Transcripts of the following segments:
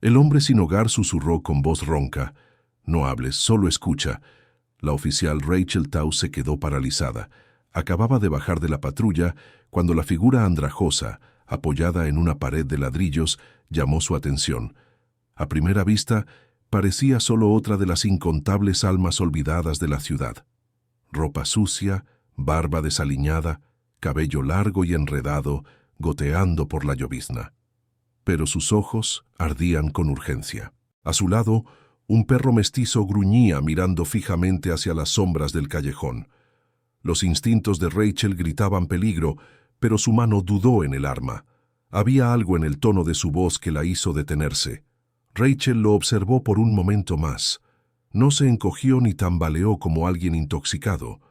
El hombre sin hogar susurró con voz ronca. No hables, solo escucha. La oficial Rachel Taw se quedó paralizada. Acababa de bajar de la patrulla cuando la figura andrajosa, apoyada en una pared de ladrillos, llamó su atención. A primera vista, parecía solo otra de las incontables almas olvidadas de la ciudad. Ropa sucia, barba desaliñada, cabello largo y enredado, goteando por la llovizna. Pero sus ojos ardían con urgencia. A su lado, un perro mestizo gruñía mirando fijamente hacia las sombras del callejón. Los instintos de Rachel gritaban peligro, pero su mano dudó en el arma. Había algo en el tono de su voz que la hizo detenerse. Rachel lo observó por un momento más. No se encogió ni tambaleó como alguien intoxicado.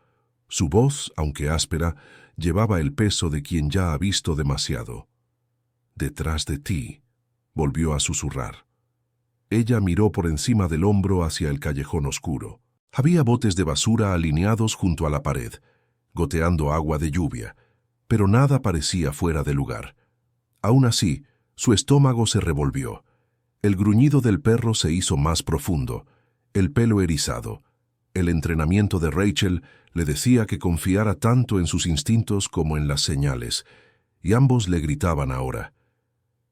Su voz, aunque áspera, llevaba el peso de quien ya ha visto demasiado. «Detrás de ti», volvió a susurrar. Ella miró por encima del hombro hacia el callejón oscuro. Había botes de basura alineados junto a la pared, goteando agua de lluvia, pero nada parecía fuera de lugar. Aún así, su estómago se revolvió. El gruñido del perro se hizo más profundo, el pelo erizado. El entrenamiento de Rachel le decía que confiara tanto en sus instintos como en las señales, y ambos le gritaban ahora.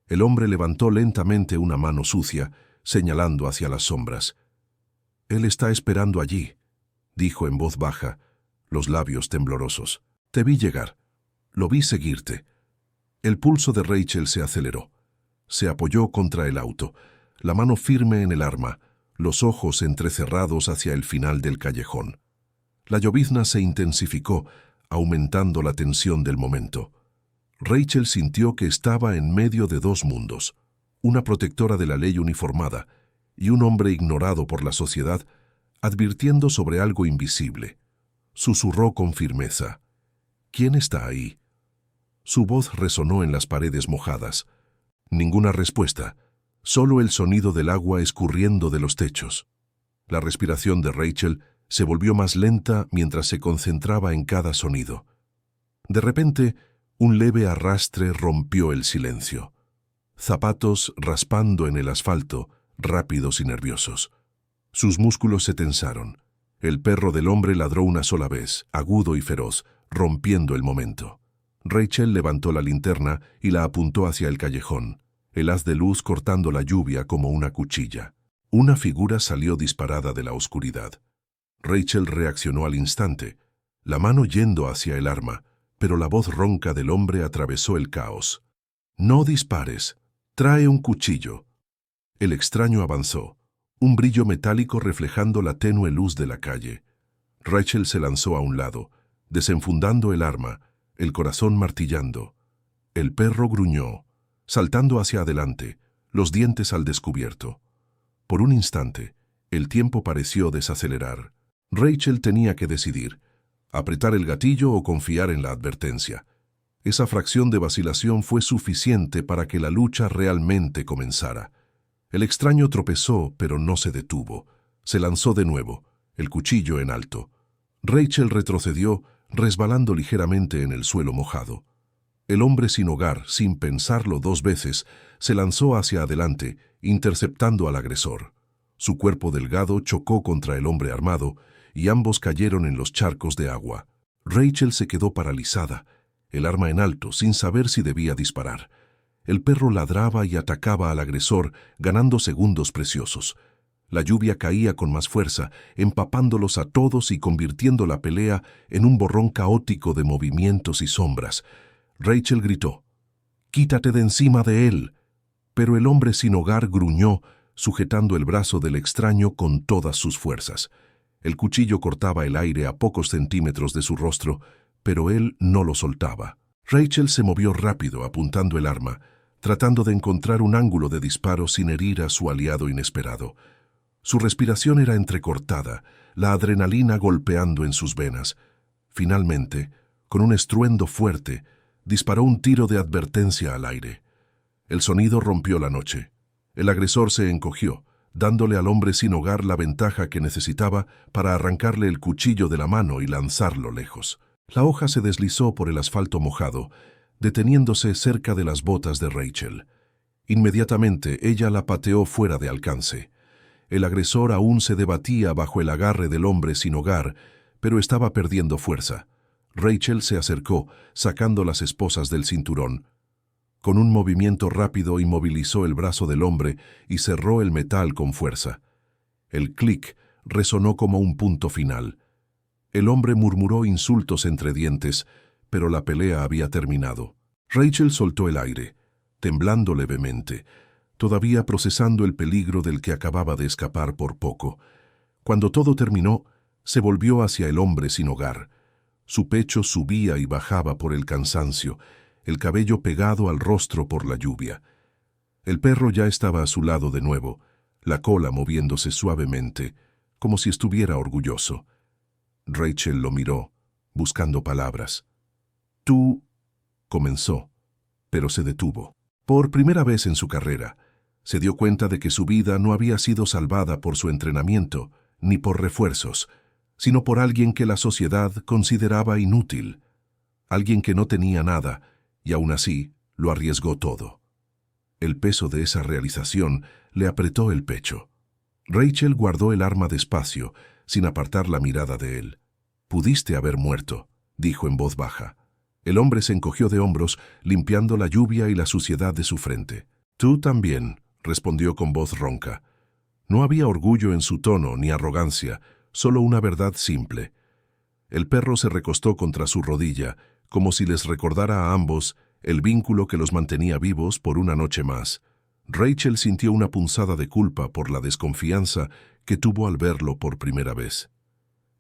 El hombre levantó lentamente una mano sucia, señalando hacia las sombras. «Él está esperando allí», dijo en voz baja, los labios temblorosos. «Te vi llegar. Lo vi seguirte». El pulso de Rachel se aceleró. Se apoyó contra el auto, la mano firme en el arma, los ojos entrecerrados hacia el final del callejón. La llovizna se intensificó, aumentando la tensión del momento. Rachel sintió que estaba en medio de dos mundos, una protectora de la ley uniformada y un hombre ignorado por la sociedad, advirtiendo sobre algo invisible. Susurró con firmeza. «¿Quién está ahí?» Su voz resonó en las paredes mojadas. Ninguna respuesta, solo el sonido del agua escurriendo de los techos. La respiración de Rachel se volvió más lenta mientras se concentraba en cada sonido. De repente, un leve arrastre rompió el silencio. Zapatos raspando en el asfalto, rápidos y nerviosos. Sus músculos se tensaron. El perro del hombre ladró una sola vez, agudo y feroz, rompiendo el momento. Rachel levantó la linterna y la apuntó hacia el callejón, el haz de luz cortando la lluvia como una cuchilla. Una figura salió disparada de la oscuridad. Rachel reaccionó al instante, la mano yendo hacia el arma, pero la voz ronca del hombre atravesó el caos. «No dispares. Trae un cuchillo». El extraño avanzó, un brillo metálico reflejando la tenue luz de la calle. Rachel se lanzó a un lado, desenfundando el arma, el corazón martillando. El perro gruñó, saltando hacia adelante, los dientes al descubierto. Por un instante, el tiempo pareció desacelerar. Rachel tenía que decidir, apretar el gatillo o confiar en la advertencia. Esa fracción de vacilación fue suficiente para que la lucha realmente comenzara. El extraño tropezó, pero no se detuvo. Se lanzó de nuevo, el cuchillo en alto. Rachel retrocedió, resbalando ligeramente en el suelo mojado. El hombre sin hogar, sin pensarlo dos veces, se lanzó hacia adelante, interceptando al agresor. Su cuerpo delgado chocó contra el hombre armado, y ambos cayeron en los charcos de agua. Rachel se quedó paralizada, el arma en alto, sin saber si debía disparar. El perro ladraba y atacaba al agresor, ganando segundos preciosos. La lluvia caía con más fuerza, empapándolos a todos y convirtiendo la pelea en un borrón caótico de movimientos y sombras. Rachel gritó, «¡Quítate de encima de él!». Pero el hombre sin hogar gruñó, sujetando el brazo del extraño con todas sus fuerzas. El cuchillo cortaba el aire a pocos centímetros de su rostro, pero él no lo soltaba. Rachel se movió rápido, apuntando el arma, tratando de encontrar un ángulo de disparo sin herir a su aliado inesperado. Su respiración era entrecortada, la adrenalina golpeando en sus venas. Finalmente, con un estruendo fuerte, disparó un tiro de advertencia al aire. El sonido rompió la noche. El agresor se encogió, dándole al hombre sin hogar la ventaja que necesitaba para arrancarle el cuchillo de la mano y lanzarlo lejos. La hoja se deslizó por el asfalto mojado, deteniéndose cerca de las botas de Rachel. Inmediatamente ella la pateó fuera de alcance. El agresor aún se debatía bajo el agarre del hombre sin hogar, pero estaba perdiendo fuerza. Rachel se acercó, sacando las esposas del cinturón. Con un movimiento rápido inmovilizó el brazo del hombre y cerró el metal con fuerza. El clic resonó como un punto final. El hombre murmuró insultos entre dientes, pero la pelea había terminado. Rachel soltó el aire, temblando levemente, todavía procesando el peligro del que acababa de escapar por poco. Cuando todo terminó, se volvió hacia el hombre sin hogar. Su pecho subía y bajaba por el cansancio, el cabello pegado al rostro por la lluvia. El perro ya estaba a su lado de nuevo, la cola moviéndose suavemente, como si estuviera orgulloso. Rachel lo miró, buscando palabras. «Tú», comenzó, pero se detuvo. Por primera vez en su carrera, se dio cuenta de que su vida no había sido salvada por su entrenamiento, ni por refuerzos, sino por alguien que la sociedad consideraba inútil, alguien que no tenía nada, y aún así lo arriesgó todo. El peso de esa realización le apretó el pecho. Rachel guardó el arma despacio, sin apartar la mirada de él. «Pudiste haber muerto», dijo en voz baja. El hombre se encogió de hombros, limpiando la lluvia y la suciedad de su frente. «Tú también», respondió con voz ronca. No había orgullo en su tono ni arrogancia, solo una verdad simple. El perro se recostó contra su rodilla, como si les recordara a ambos el vínculo que los mantenía vivos por una noche más. Rachel sintió una punzada de culpa por la desconfianza que tuvo al verlo por primera vez.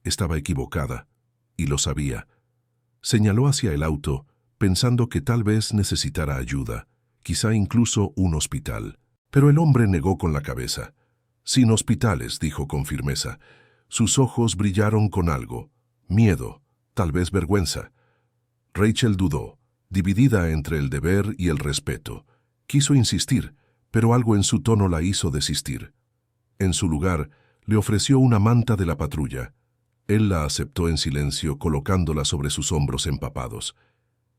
Estaba equivocada, y lo sabía. Señaló hacia el auto, pensando que tal vez necesitara ayuda, quizá incluso un hospital. Pero el hombre negó con la cabeza. «Sin hospitales», dijo con firmeza. Sus ojos brillaron con algo, miedo, tal vez vergüenza. Rachel dudó, dividida entre el deber y el respeto. Quiso insistir, pero algo en su tono la hizo desistir. En su lugar, le ofreció una manta de la patrulla. Él la aceptó en silencio, colocándola sobre sus hombros empapados.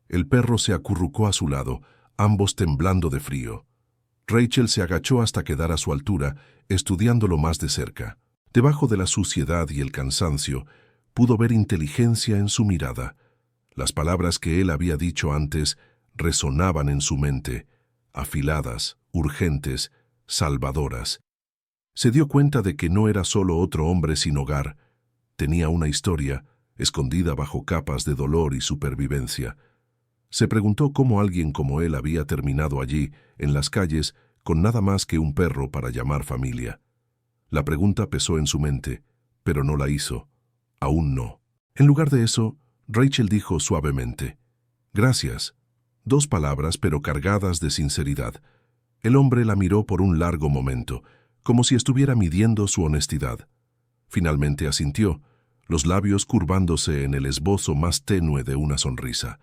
El perro se acurrucó a su lado, ambos temblando de frío. Rachel se agachó hasta quedar a su altura, estudiándolo más de cerca. Debajo de la suciedad y el cansancio, pudo ver inteligencia en su mirada. Las palabras que él había dicho antes resonaban en su mente, afiladas, urgentes, salvadoras. Se dio cuenta de que no era solo otro hombre sin hogar. Tenía una historia, escondida bajo capas de dolor y supervivencia. Se preguntó cómo alguien como él había terminado allí, en las calles, con nada más que un perro para llamar familia. La pregunta pesó en su mente, pero no la hizo. Aún no. En lugar de eso, Rachel dijo suavemente, «Gracias». 2 palabras, pero cargadas de sinceridad. El hombre la miró por un largo momento, como si estuviera midiendo su honestidad. Finalmente asintió, los labios curvándose en el esbozo más tenue de una sonrisa.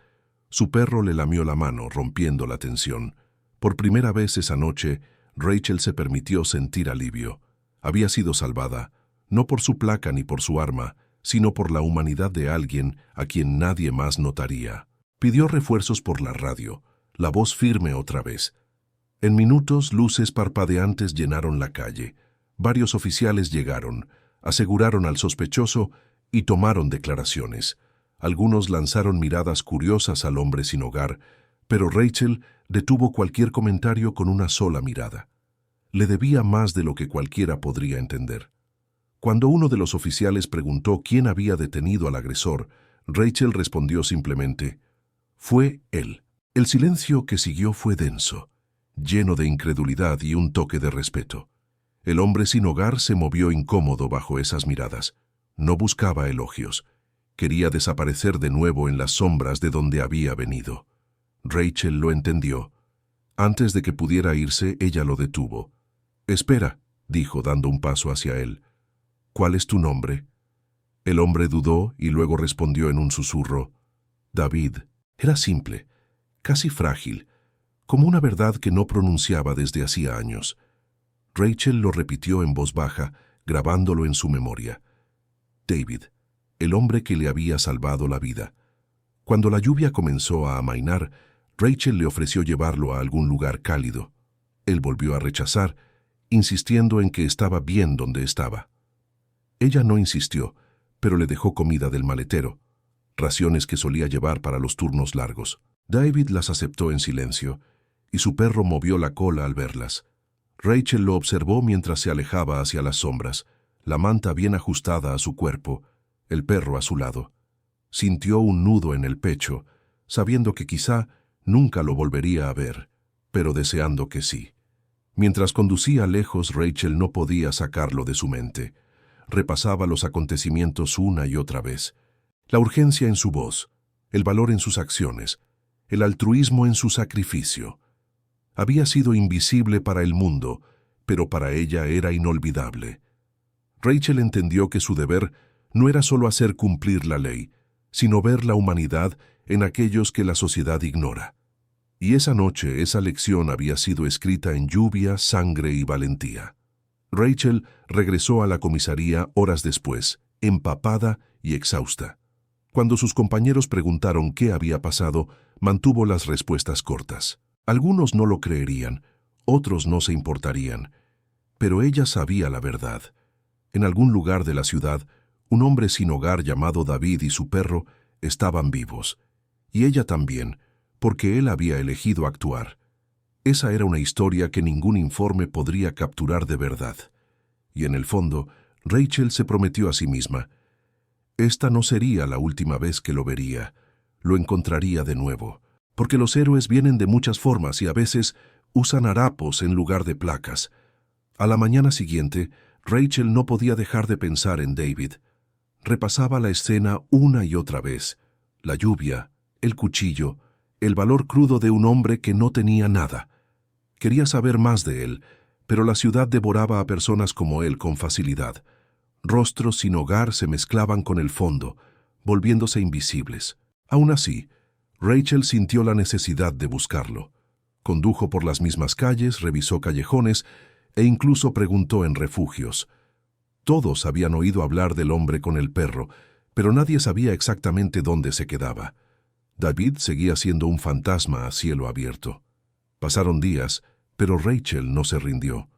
Su perro le lamió la mano, rompiendo la tensión. Por primera vez esa noche, Rachel se permitió sentir alivio. Había sido salvada, no por su placa ni por su arma, sino por la humanidad de alguien a quien nadie más notaría. Pidió refuerzos por la radio, la voz firme otra vez. En minutos, luces parpadeantes llenaron la calle. Varios oficiales llegaron, aseguraron al sospechoso y tomaron declaraciones. Algunos lanzaron miradas curiosas al hombre sin hogar, pero Rachel detuvo cualquier comentario con una sola mirada. Le debía más de lo que cualquiera podría entender. Cuando uno de los oficiales preguntó quién había detenido al agresor, Rachel respondió simplemente, «Fue él». El silencio que siguió fue denso, lleno de incredulidad y un toque de respeto. El hombre sin hogar se movió incómodo bajo esas miradas. No buscaba elogios. Quería desaparecer de nuevo en las sombras de donde había venido. Rachel lo entendió. Antes de que pudiera irse, ella lo detuvo. «Espera», dijo dando un paso hacia él. «¿Cuál es tu nombre?» El hombre dudó y luego respondió en un susurro. «David». Era simple, casi frágil, como una verdad que no pronunciaba desde hacía años. Rachel lo repitió en voz baja, grabándolo en su memoria. David, el hombre que le había salvado la vida. Cuando la lluvia comenzó a amainar, Rachel le ofreció llevarlo a algún lugar cálido. Él volvió a rechazar, insistiendo en que estaba bien donde estaba. Ella no insistió, pero le dejó comida del maletero, raciones que solía llevar para los turnos largos. David las aceptó en silencio, y su perro movió la cola al verlas. Rachel lo observó mientras se alejaba hacia las sombras, la manta bien ajustada a su cuerpo, el perro a su lado. Sintió un nudo en el pecho, sabiendo que quizá nunca lo volvería a ver, pero deseando que sí. Mientras conducía lejos, Rachel no podía sacarlo de su mente. Repasaba los acontecimientos una y otra vez. La urgencia en su voz, el valor en sus acciones, el altruismo en su sacrificio. Había sido invisible para el mundo, pero para ella era inolvidable. Rachel entendió que su deber no era solo hacer cumplir la ley, sino ver la humanidad en aquellos que la sociedad ignora. Y esa noche esa lección había sido escrita en lluvia, sangre y valentía. Rachel regresó a la comisaría horas después, empapada y exhausta. Cuando sus compañeros preguntaron qué había pasado, mantuvo las respuestas cortas. Algunos no lo creerían, otros no se importarían, pero ella sabía la verdad. En algún lugar de la ciudad, un hombre sin hogar llamado David y su perro estaban vivos, y ella también, porque él había elegido actuar. Esa era una historia que ningún informe podría capturar de verdad. Y en el fondo, Rachel se prometió a sí misma: esta no sería la última vez que lo vería, lo encontraría de nuevo, porque los héroes vienen de muchas formas y a veces usan harapos en lugar de placas. A la mañana siguiente, Rachel no podía dejar de pensar en David. Repasaba la escena una y otra vez: la lluvia, el cuchillo, el valor crudo de un hombre que no tenía nada. Quería saber más de él, pero la ciudad devoraba a personas como él con facilidad. Rostros sin hogar se mezclaban con el fondo, volviéndose invisibles. Aún así, Rachel sintió la necesidad de buscarlo. Condujo por las mismas calles, revisó callejones e incluso preguntó en refugios. Todos habían oído hablar del hombre con el perro, pero nadie sabía exactamente dónde se quedaba. David seguía siendo un fantasma a cielo abierto. Pasaron días, pero Rachel no se rindió.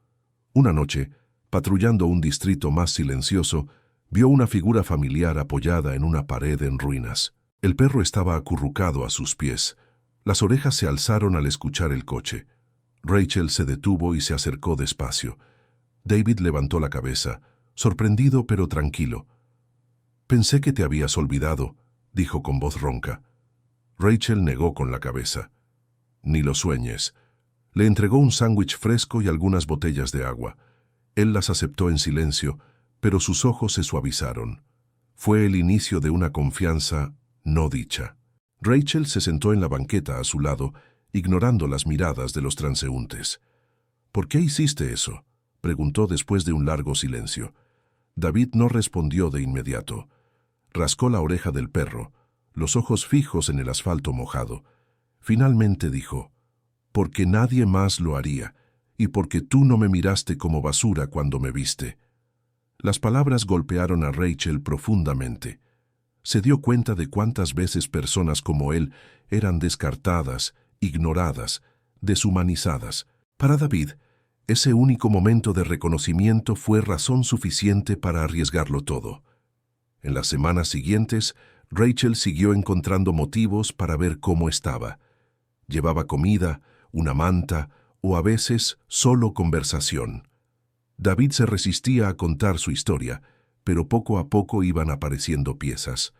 Una noche, patrullando un distrito más silencioso, vio una figura familiar apoyada en una pared en ruinas. El perro estaba acurrucado a sus pies. Las orejas se alzaron al escuchar el coche. Rachel se detuvo y se acercó despacio. David levantó la cabeza, sorprendido pero tranquilo. «Pensé que te habías olvidado», dijo con voz ronca. Rachel negó con la cabeza. «Ni lo sueñes». Le entregó un sándwich fresco y algunas botellas de agua. Él las aceptó en silencio, pero sus ojos se suavizaron. Fue el inicio de una confianza no dicha. Rachel se sentó en la banqueta a su lado, ignorando las miradas de los transeúntes. «¿Por qué hiciste eso?», preguntó después de un largo silencio. David no respondió de inmediato. Rascó la oreja del perro, los ojos fijos en el asfalto mojado. Finalmente dijo: «Porque nadie más lo haría, y porque tú no me miraste como basura cuando me viste». Las palabras golpearon a Rachel profundamente. Se dio cuenta de cuántas veces personas como él eran descartadas, ignoradas, deshumanizadas. Para David, ese único momento de reconocimiento fue razón suficiente para arriesgarlo todo. En las semanas siguientes, Rachel siguió encontrando motivos para ver cómo estaba. Llevaba comida, una manta o a veces solo conversación. David se resistía a contar su historia, pero poco a poco iban apareciendo piezas.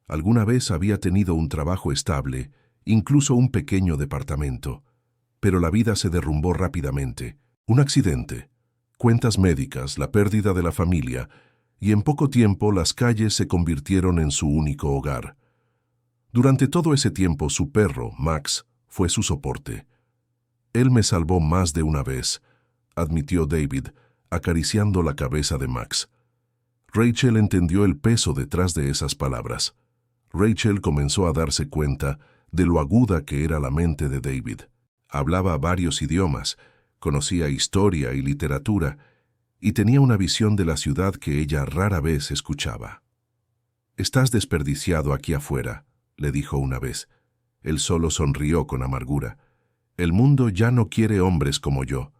Alguna vez había tenido un trabajo estable, incluso un pequeño departamento, pero la vida se derrumbó rápidamente. Un accidente, cuentas médicas, la pérdida de la familia, y en poco tiempo las calles se convirtieron en su único hogar. Durante todo ese tiempo su perro, Max, fue su soporte. «Él me salvó más de una vez», admitió David, acariciando la cabeza de Max. Rachel entendió el peso detrás de esas palabras. Rachel comenzó a darse cuenta de lo aguda que era la mente de David. Hablaba varios idiomas, conocía historia y literatura, y tenía una visión de la ciudad que ella rara vez escuchaba. «Estás desperdiciado aquí afuera», le dijo una vez. Él solo sonrió con amargura. El mundo ya no quiere hombres como yo.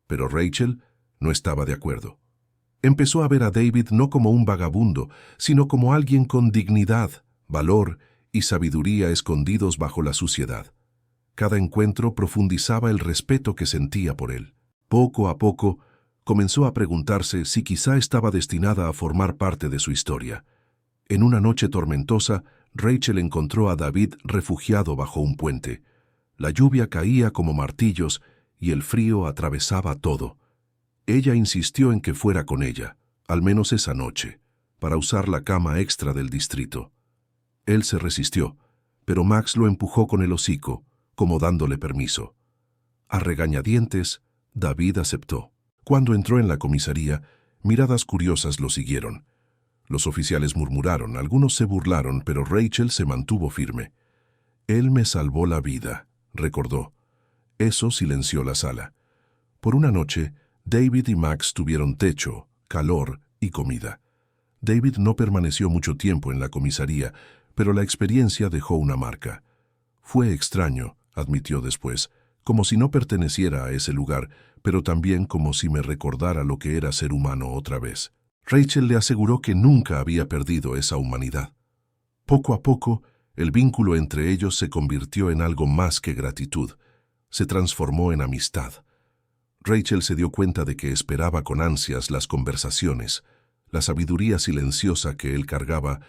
Pero Rachel no estaba de acuerdo. Empezó a ver a David no como un vagabundo, sino como alguien con dignidad, valor y sabiduría escondidos bajo la suciedad. Cada encuentro profundizaba el respeto que sentía por él. Poco a poco, comenzó a preguntarse si quizá estaba destinada a formar parte de su historia. En una noche tormentosa, Rachel encontró a David refugiado bajo un puente. La lluvia caía como martillos y el frío atravesaba todo. Ella insistió en que fuera con ella, al menos esa noche, para usar la cama extra del distrito. Él se resistió, pero Max lo empujó con el hocico, como dándole permiso. A regañadientes, David aceptó. Cuando entró en la comisaría, miradas curiosas lo siguieron. Los oficiales murmuraron, algunos se burlaron, pero Rachel se mantuvo firme. «Él me salvó la vida», recordó. Eso silenció la sala. Por una noche, David y Max tuvieron techo, calor y comida. David no permaneció mucho tiempo en la comisaría, pero la experiencia dejó una marca. «Fue extraño», admitió después, «como si no perteneciera a ese lugar, pero también como si me recordara lo que era ser humano otra vez». Rachel le aseguró que nunca había perdido esa humanidad. Poco a poco, el vínculo entre ellos se convirtió en algo más que gratitud. Se transformó en amistad. Rachel se dio cuenta de que esperaba con ansias las conversaciones, la sabiduría silenciosa que él cargaba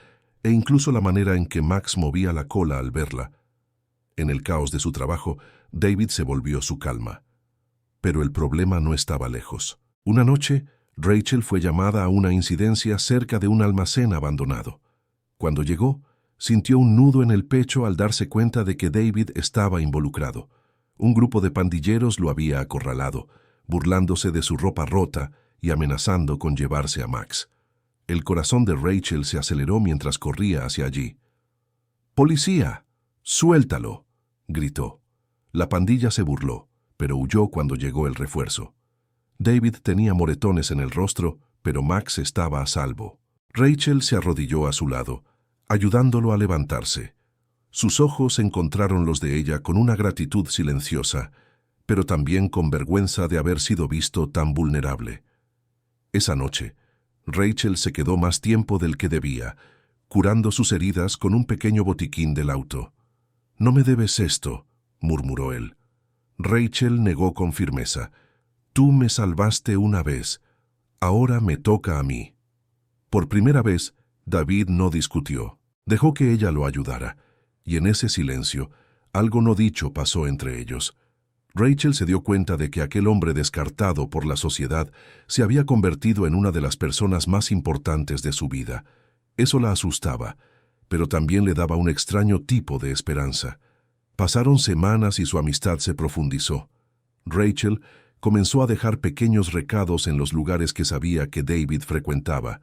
e incluso la manera en que Max movía la cola al verla. En el caos de su trabajo, David se volvió su calma. Pero el problema no estaba lejos. Una noche, Rachel fue llamada a una incidencia cerca de un almacén abandonado. Cuando llegó, sintió un nudo en el pecho al darse cuenta de que David estaba involucrado. Un grupo de pandilleros lo había acorralado, burlándose de su ropa rota y amenazando con llevarse a Max. El corazón de Rachel se aceleró mientras corría hacia allí. «¡Policía! ¡Suéltalo!», gritó. La pandilla se burló, pero huyó cuando llegó el refuerzo. David tenía moretones en el rostro, pero Max estaba a salvo. Rachel se arrodilló a su lado, ayudándolo a levantarse. Sus ojos encontraron los de ella con una gratitud silenciosa, pero también con vergüenza de haber sido visto tan vulnerable. Esa noche, Rachel se quedó más tiempo del que debía, curando sus heridas con un pequeño botiquín del auto. «No me debes esto», murmuró él. Rachel negó con firmeza. «Tú me salvaste una vez. Ahora me toca a mí». Por primera vez, David no discutió. Dejó que ella lo ayudara, y en ese silencio, algo no dicho pasó entre ellos. Rachel se dio cuenta de que aquel hombre descartado por la sociedad se había convertido en una de las personas más importantes de su vida. Eso la asustaba, pero también le daba un extraño tipo de esperanza. Pasaron semanas y su amistad se profundizó. Rachel comenzó a dejar pequeños recados en los lugares que sabía que David frecuentaba,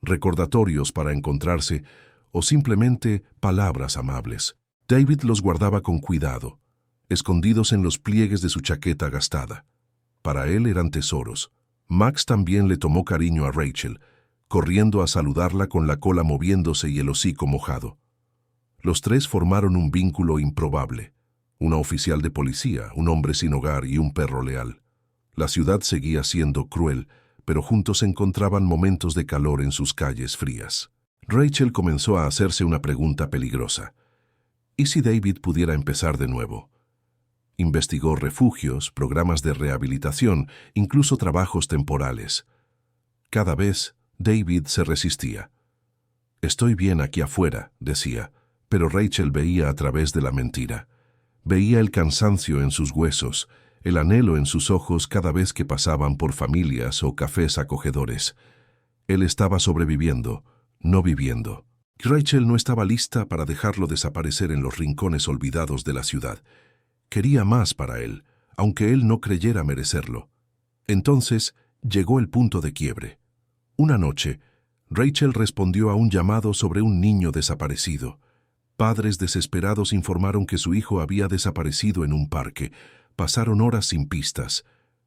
recordatorios para encontrarse o simplemente palabras amables. David los guardaba con cuidado, escondidos en los pliegues de su chaqueta gastada. Para él eran tesoros. Max también le tomó cariño a Rachel, corriendo a saludarla con la cola moviéndose y el hocico mojado. Los tres formaron un vínculo improbable. Una oficial de policía, un hombre sin hogar y un perro leal. La ciudad seguía siendo cruel, pero juntos encontraban momentos de calor en sus calles frías. Rachel comenzó a hacerse una pregunta peligrosa. ¿Y si David pudiera empezar de nuevo? Investigó refugios, programas de rehabilitación, incluso trabajos temporales. Cada vez, David se resistía. «Estoy bien aquí afuera», decía, pero Rachel veía a través de la mentira. Veía el cansancio en sus huesos, el anhelo en sus ojos cada vez que pasaban por familias o cafés acogedores. Él estaba sobreviviendo, no viviendo. Rachel no estaba lista para dejarlo desaparecer en los rincones olvidados de la ciudad. Quería más para él, aunque él no creyera merecerlo. Entonces llegó el punto de quiebre. Una noche, Rachel respondió a un llamado sobre un niño desaparecido. Padres desesperados informaron que su hijo había desaparecido en un parque. Pasaron horas sin pistas.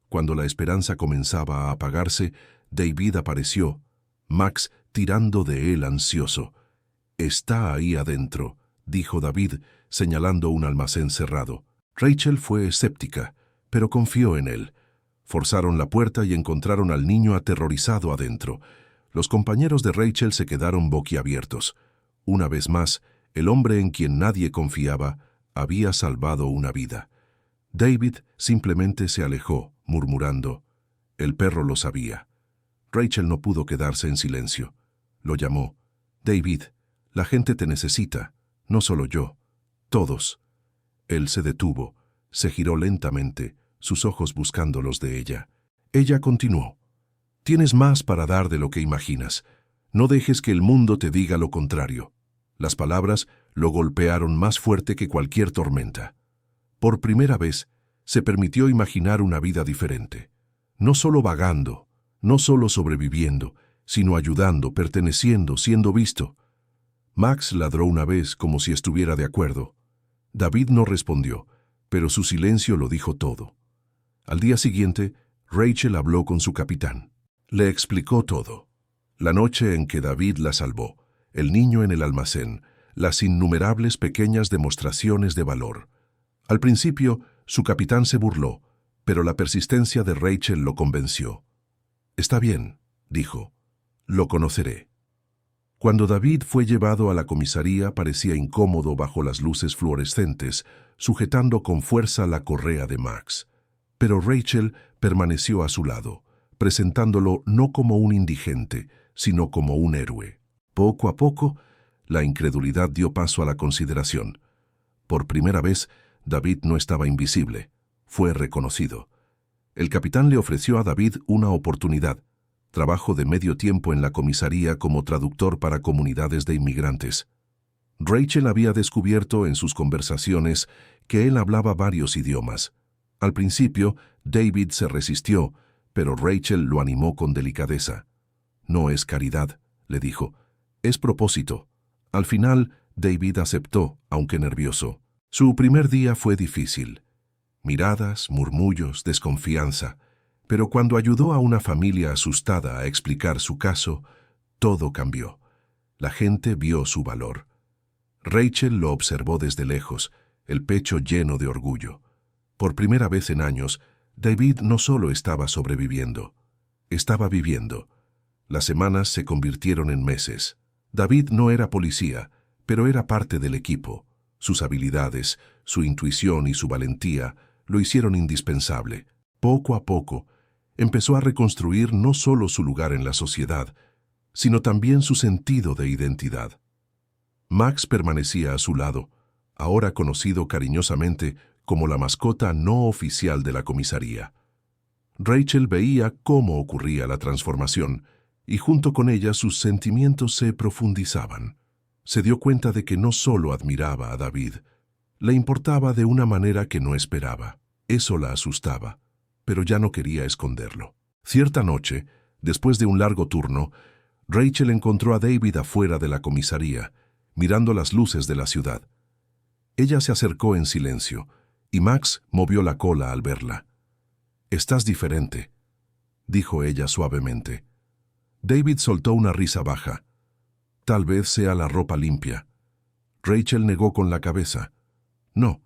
Cuando la esperanza comenzaba a apagarse, David apareció, Max tirando de él ansioso. «Está ahí adentro», dijo David, señalando un almacén cerrado. Rachel fue escéptica, pero confió en él. Forzaron la puerta y encontraron al niño aterrorizado adentro. Los compañeros de Rachel se quedaron boquiabiertos. Una vez más, el hombre en quien nadie confiaba había salvado una vida. David simplemente se alejó, murmurando: «El perro lo sabía». Rachel no pudo quedarse en silencio. Lo llamó: «David, la gente te necesita, no solo yo, todos». Él se detuvo, se giró lentamente, sus ojos buscando los de ella. Ella continuó: «Tienes más para dar de lo que imaginas. No dejes que el mundo te diga lo contrario». Las palabras lo golpearon más fuerte que cualquier tormenta. Por primera vez, se permitió imaginar una vida diferente. No solo vagando, no solo sobreviviendo, sino ayudando, perteneciendo, siendo visto. Max ladró una vez como si estuviera de acuerdo. David no respondió, pero su silencio lo dijo todo. Al día siguiente, Rachel habló con su capitán. Le explicó todo. La noche en que David la salvó, el niño en el almacén, las innumerables pequeñas demostraciones de valor. Al principio, su capitán se burló, pero la persistencia de Rachel lo convenció. «Está bien», dijo, «lo conoceré». Cuando David fue llevado a la comisaría, parecía incómodo bajo las luces fluorescentes, sujetando con fuerza la correa de Max. Pero Rachel permaneció a su lado, presentándolo no como un indigente, sino como un héroe. Poco a poco, la incredulidad dio paso a la consideración. Por primera vez, David no estaba invisible, fue reconocido. El capitán le ofreció a David una oportunidad: trabajo de medio tiempo en la comisaría como traductor para comunidades de inmigrantes. Rachel había descubierto en sus conversaciones que él hablaba varios idiomas. Al principio, David se resistió, pero Rachel lo animó con delicadeza. «No es caridad», le dijo, «es propósito». Al final, David aceptó, aunque nervioso. Su primer día fue difícil. Miradas, murmullos, desconfianza. Pero cuando ayudó a una familia asustada a explicar su caso, todo cambió. La gente vio su valor. Rachel lo observó desde lejos, el pecho lleno de orgullo. Por primera vez en años, David no solo estaba sobreviviendo, estaba viviendo. Las semanas se convirtieron en meses. David no era policía, pero era parte del equipo. Sus habilidades, su intuición y su valentía lo hicieron indispensable. Poco a poco, empezó a reconstruir no solo su lugar en la sociedad, sino también su sentido de identidad. Max permanecía a su lado, ahora conocido cariñosamente como la mascota no oficial de la comisaría. Rachel veía cómo ocurría la transformación, y junto con ella sus sentimientos se profundizaban. Se dio cuenta de que no solo admiraba a David, le importaba de una manera que no esperaba. Eso la asustaba, pero ya no quería esconderlo. Cierta noche, después de un largo turno, Rachel encontró a David afuera de la comisaría, mirando las luces de la ciudad. Ella se acercó en silencio, y Max movió la cola al verla. «Estás diferente», dijo ella suavemente. David soltó una risa baja. «Tal vez sea la ropa limpia». Rachel negó con la cabeza. «No,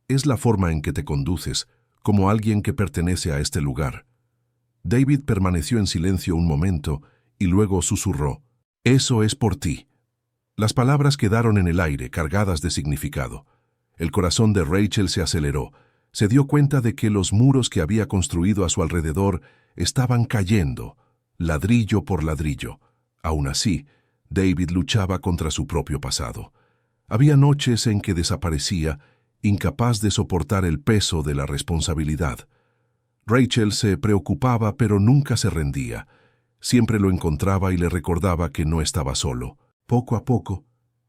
es la forma en que te conduces, como alguien que pertenece a este lugar». David permaneció en silencio un momento y luego susurró: «Eso es por ti». Las palabras quedaron en el aire, cargadas de significado. El corazón de Rachel se aceleró. Se dio cuenta de que los muros que había construido a su alrededor estaban cayendo, ladrillo por ladrillo. Aún así, David luchaba contra su propio pasado. Había noches en que desaparecía, incapaz de soportar el peso de la responsabilidad. Rachel se preocupaba, pero nunca se rendía. Siempre lo encontraba y le recordaba que no estaba solo. Poco a poco,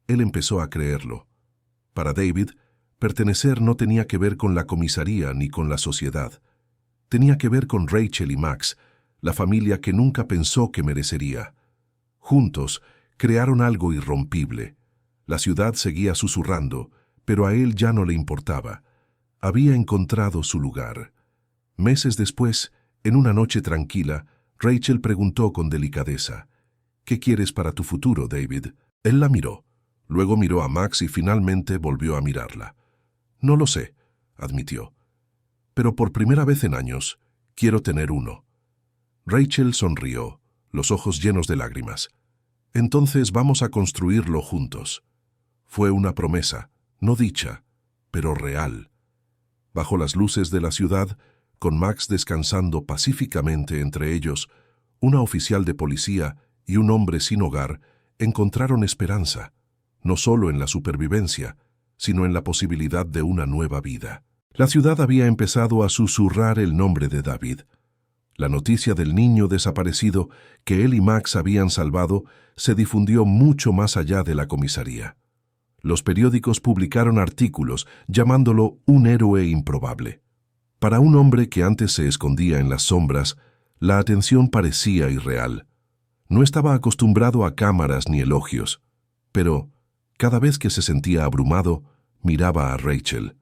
él empezó a creerlo. Para David, pertenecer no tenía que ver con la comisaría ni con la sociedad. Tenía que ver con Rachel y Max, la familia que nunca pensó que merecería. Juntos, crearon algo irrompible. La ciudad seguía susurrando, pero a él ya no le importaba. Había encontrado su lugar. Meses después, en una noche tranquila, Rachel preguntó con delicadeza: «¿Qué quieres para tu futuro, David?» Él la miró, luego miró a Max y finalmente volvió a mirarla. «No lo sé. admitió. Pero por primera vez en años, quiero tener uno. Rachel sonrió, los ojos llenos de lágrimas. Entonces vamos a construirlo juntos. Fue una promesa, no dicha, pero real. Bajo las luces de la ciudad, con Max descansando pacíficamente entre ellos, una oficial de policía y un hombre sin hogar encontraron esperanza, no solo en la supervivencia, sino en la posibilidad de una nueva vida. La ciudad había empezado a susurrar el nombre de David. La noticia del niño desaparecido que él y Max habían salvado se difundió mucho más allá de la comisaría. Los periódicos publicaron artículos llamándolo un héroe improbable. Para un hombre que antes se escondía en las sombras, la atención parecía irreal. No estaba acostumbrado a cámaras ni elogios, pero cada vez que se sentía abrumado, miraba a Rachel.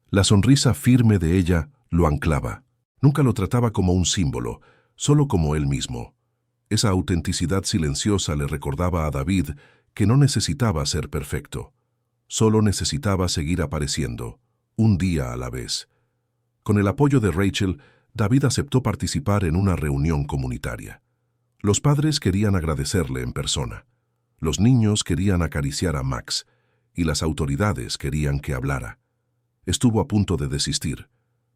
La sonrisa firme de ella lo anclaba. Nunca lo trataba como un símbolo, solo como él mismo. Esa autenticidad silenciosa le recordaba a David que no necesitaba ser perfecto. Solo necesitaba seguir apareciendo, un día a la vez. Con el apoyo de Rachel, David aceptó participar en una reunión comunitaria. Los padres querían agradecerle en persona. Los niños querían acariciar a Max, y las autoridades querían que hablara. Estuvo a punto de desistir,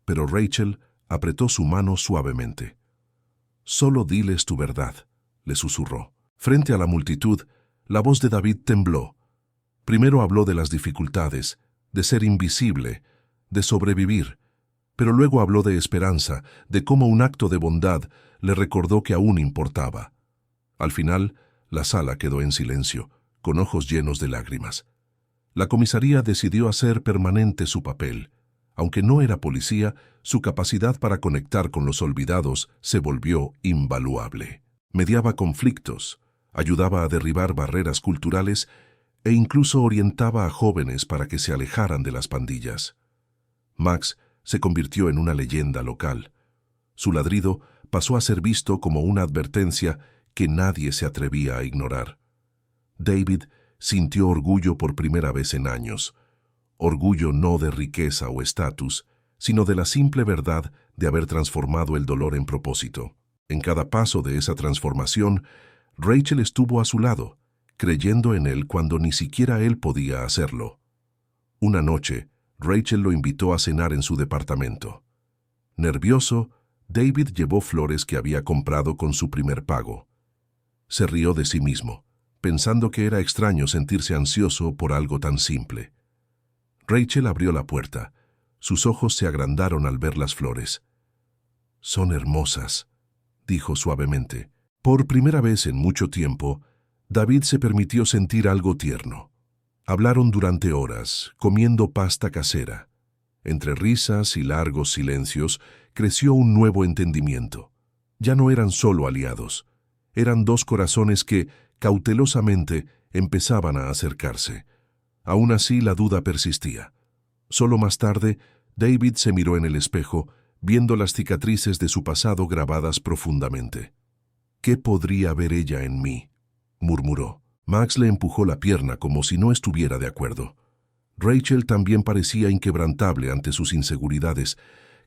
pero Rachel apretó su mano suavemente. «Solo diles tu verdad», le susurró. Frente a la multitud, la voz de David tembló. Primero habló de las dificultades, de ser invisible, de sobrevivir, pero luego habló de esperanza, de cómo un acto de bondad le recordó que aún importaba. Al final, la sala quedó en silencio, con ojos llenos de lágrimas. La comisaría decidió hacer permanente su papel. Aunque no era policía, su capacidad para conectar con los olvidados se volvió invaluable. Mediaba conflictos, ayudaba a derribar barreras culturales e incluso orientaba a jóvenes para que se alejaran de las pandillas. Max se convirtió en una leyenda local. Su ladrido pasó a ser visto como una advertencia que nadie se atrevía a ignorar. David sintió orgullo por primera vez en años. Orgullo no de riqueza o estatus, sino de la simple verdad de haber transformado el dolor en propósito. En cada paso de esa transformación, Rachel estuvo a su lado, creyendo en él cuando ni siquiera él podía hacerlo. Una noche, Rachel lo invitó a cenar en su departamento. Nervioso, David llevó flores que había comprado con su primer pago. Se rió de sí mismo, pensando que era extraño sentirse ansioso por algo tan simple. Rachel abrió la puerta. Sus ojos se agrandaron al ver las flores. «Son hermosas», dijo suavemente. Por primera vez en mucho tiempo, David se permitió sentir algo tierno. Hablaron durante horas, comiendo pasta casera. Entre risas y largos silencios, creció un nuevo entendimiento. Ya no eran solo aliados. Eran dos corazones que, cautelosamente, empezaban a acercarse. Aún así, la duda persistía. Solo más tarde, David se miró en el espejo, viendo las cicatrices de su pasado grabadas profundamente. «¿Qué podría ver ella en mí?», murmuró. Max le empujó la pierna como si no estuviera de acuerdo. Rachel también parecía inquebrantable ante sus inseguridades.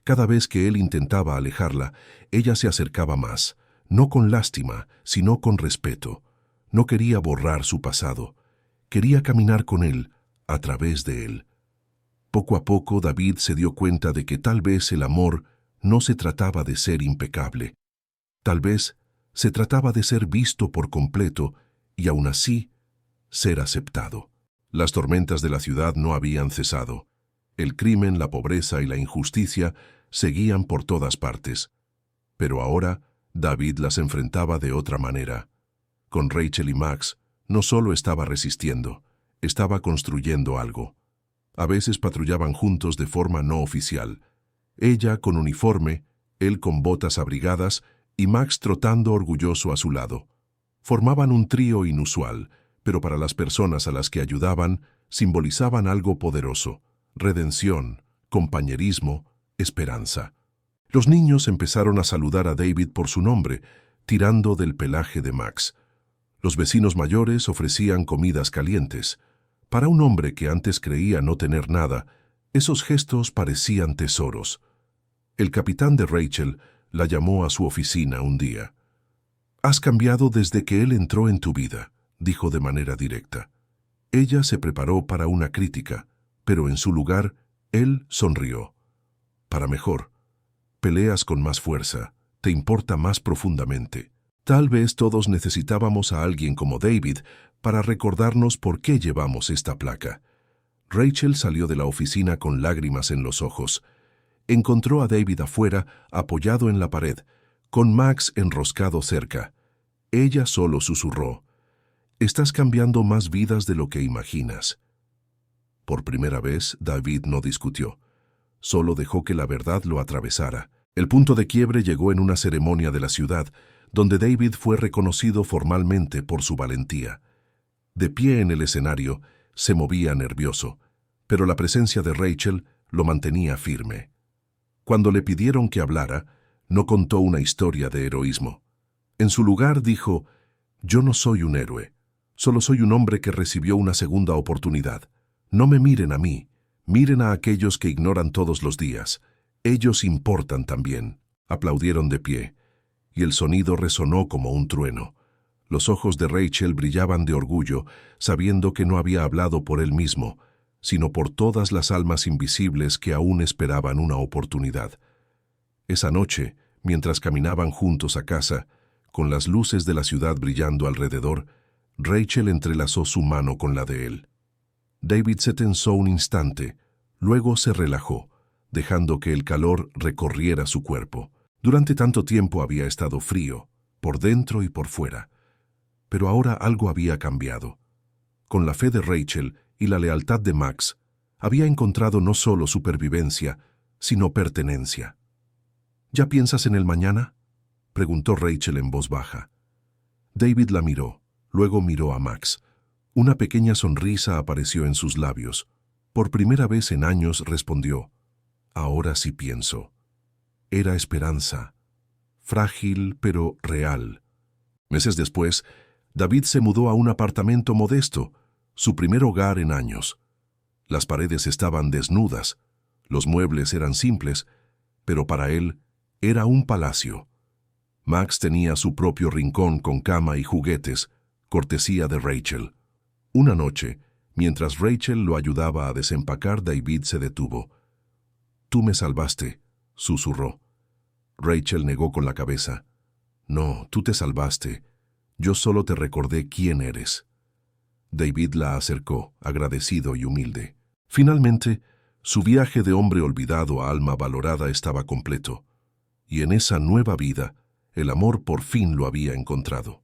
Cada vez que él intentaba alejarla, ella se acercaba más, no con lástima, sino con respeto. No quería borrar su pasado. Quería caminar con él, a través de él. Poco a poco David se dio cuenta de que tal vez el amor no se trataba de ser impecable. Tal vez se trataba de ser visto por completo y aún así ser aceptado. Las tormentas de la ciudad no habían cesado. El crimen, la pobreza y la injusticia seguían por todas partes. Pero ahora David las enfrentaba de otra manera. Con Rachel y Max no solo estaba resistiendo, estaba construyendo algo. A veces patrullaban juntos de forma no oficial. Ella con uniforme, él con botas abrigadas y Max trotando orgulloso a su lado. Formaban un trío inusual, pero para las personas a las que ayudaban, simbolizaban algo poderoso: redención, compañerismo, esperanza. Los niños empezaron a saludar a David por su nombre, tirando del pelaje de Max. Los vecinos mayores ofrecían comidas calientes. Para un hombre que antes creía no tener nada, Esos gestos parecían tesoros. El capitán de Rachel la llamó a su oficina un día. «Has cambiado desde que él entró en tu vida», dijo de manera directa. Ella se preparó para una crítica, pero en su lugar, él sonrió. «Para mejor. Peleas con más fuerza, te importa más profundamente. Tal vez todos necesitábamos a alguien como David para recordarnos por qué llevamos esta placa». Rachel salió de la oficina con lágrimas en los ojos. Encontró a David afuera, apoyado en la pared, con Max enroscado cerca. Ella solo susurró: «Estás cambiando más vidas de lo que imaginas». Por primera vez, David no discutió. Solo dejó que la verdad lo atravesara. El punto de quiebre llegó en una ceremonia de la ciudad, donde David fue reconocido formalmente por su valentía. De pie en el escenario, se movía nervioso, pero la presencia de Rachel lo mantenía firme. Cuando le pidieron que hablara, no contó una historia de heroísmo. En su lugar dijo: «Yo no soy un héroe, solo soy un hombre que recibió una segunda oportunidad. No me miren a mí, miren a aquellos que ignoran todos los días. Ellos importan también». Aplaudieron de pie, y el sonido resonó como un trueno. Los ojos de Rachel brillaban de orgullo, sabiendo que no había hablado por él mismo, sino por todas las almas invisibles que aún esperaban una oportunidad. Esa noche, mientras caminaban juntos a casa, con las luces de la ciudad brillando alrededor, Rachel entrelazó su mano con la de él. David se tensó un instante, luego se relajó, dejando que el calor recorriera su cuerpo. Durante tanto tiempo había estado frío, por dentro y por fuera. Pero ahora algo había cambiado. Con la fe de Rachel y la lealtad de Max, había encontrado no solo supervivencia, sino pertenencia. «¿Ya piensas en el mañana?», preguntó Rachel en voz baja. David la miró, luego miró a Max. Una pequeña sonrisa apareció en sus labios. Por primera vez en años respondió: «Ahora sí pienso». Era esperanza, frágil pero real. Meses después, David se mudó a un apartamento modesto, su primer hogar en años. Las paredes estaban desnudas, los muebles eran simples, pero para él era un palacio. Max tenía su propio rincón con cama y juguetes, cortesía de Rachel. Una noche, mientras Rachel lo ayudaba a desempacar, David se detuvo. «Tú me salvaste», susurró. Rachel negó con la cabeza. «No, tú te salvaste. Yo solo te recordé quién eres». David la acercó, agradecido y humilde. Finalmente, su viaje de hombre olvidado a alma valorada estaba completo, y en esa nueva vida, el amor por fin lo había encontrado.